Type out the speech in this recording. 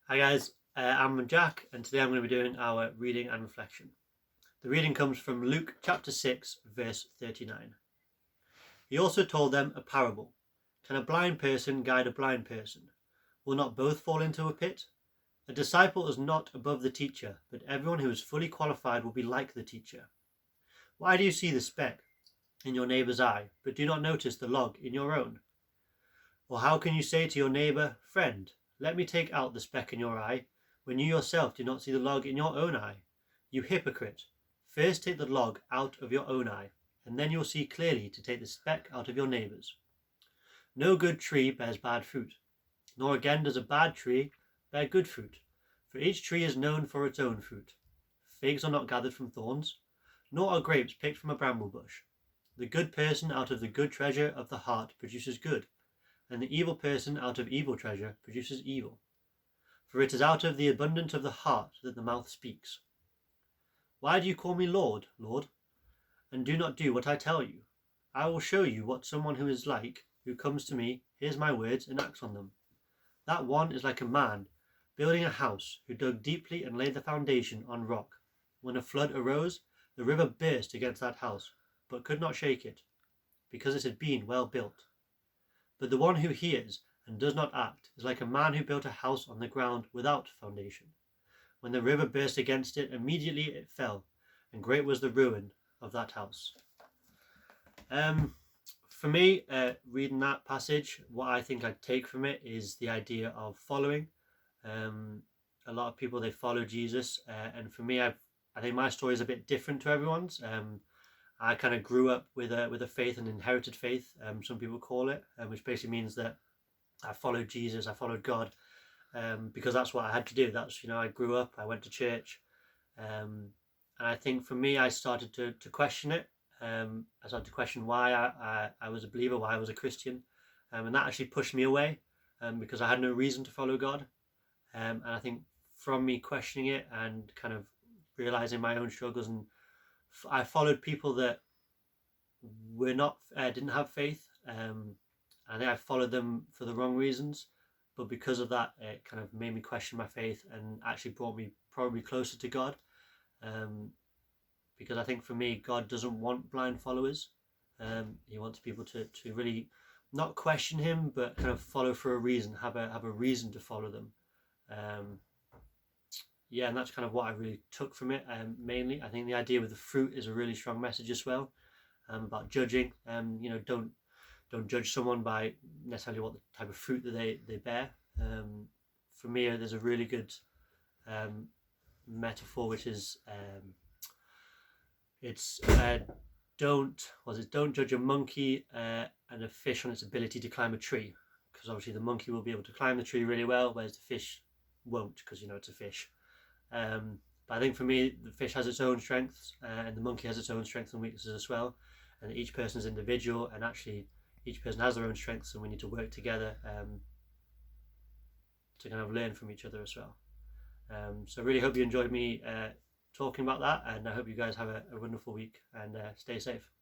Hi guys, I'm Jack, and today I'm going to be doing our reading and reflection. The reading comes from Luke chapter 6, verse 39. He also told them a parable. Can a blind person guide a blind person? Will not both fall into a pit? A disciple is not above the teacher, but everyone who is fully qualified will be like the teacher. Why do you see the speck in your neighbor's eye, but do not notice the log in your own? Or how can you say to your neighbor, "Friend, let me take out the speck in your eye," when you yourself do not see the log in your own eye? You hypocrite! First take the log out of your own eye, and then you will see clearly to take the speck out of your neighbor's. No good tree bears bad fruit, nor again does a bad tree bear good fruit, for each tree is known for its own fruit. Figs are not gathered from thorns, nor are grapes picked from a bramble bush. The good person out of the good treasure of the heart produces good, and the evil person out of evil treasure produces evil. For it is out of the abundance of the heart that the mouth speaks. Why do you call me Lord, Lord, and do not do what I tell you? I will show you what someone who is like, who comes to me, hears my words, and acts on them. That one is like a man building a house, who dug deeply and laid the foundation on rock. When a flood arose, the river burst against that house, but could not shake it, because it had been well built. But the one who hears and does not act is like a man who built a house on the ground without foundation. When the river burst against it, immediately it fell, and great was the ruin of that house. For me, reading that passage, what I think I take from it is the idea of following. A lot of people, they follow Jesus, and for me, I think my story is a bit different to everyone's. I kind of grew up with a faith, an inherited faith, some people call it, which basically means that I followed Jesus, I followed God, because that's what I had to do. I grew up, I went to church, and I think for me, I started to question it. I started to question why I was a believer, why I was a Christian, and that actually pushed me away, because I had no reason to follow God. And I think from me questioning it and kind of realizing my own struggles, and I followed people that were not didn't have faith. I think I followed them for the wrong reasons, but because of that, it kind of made me question my faith and actually brought me probably closer to God. Because I think for me, God doesn't want blind followers. He wants people to really not question him, but kind of follow for a reason, have a reason to follow them. Yeah, and that's kind of what I really took from it. Mainly, I think the idea with the fruit is a really strong message as well, about judging. Don't judge someone by necessarily what the type of fruit that they bear. For me, there's a really good metaphor, which is don't judge a monkey and a fish on its ability to climb a tree, because obviously the monkey will be able to climb the tree really well, whereas the fish won't, because it's a fish. But I think for me, the fish has its own strengths, and the monkey has its own strengths and weaknesses as well, and each person is individual, and actually each person has their own strengths, and we need to work together to kind of learn from each other as well. So I really hope you enjoyed me talking about that, and I hope you guys have a wonderful week, and stay safe.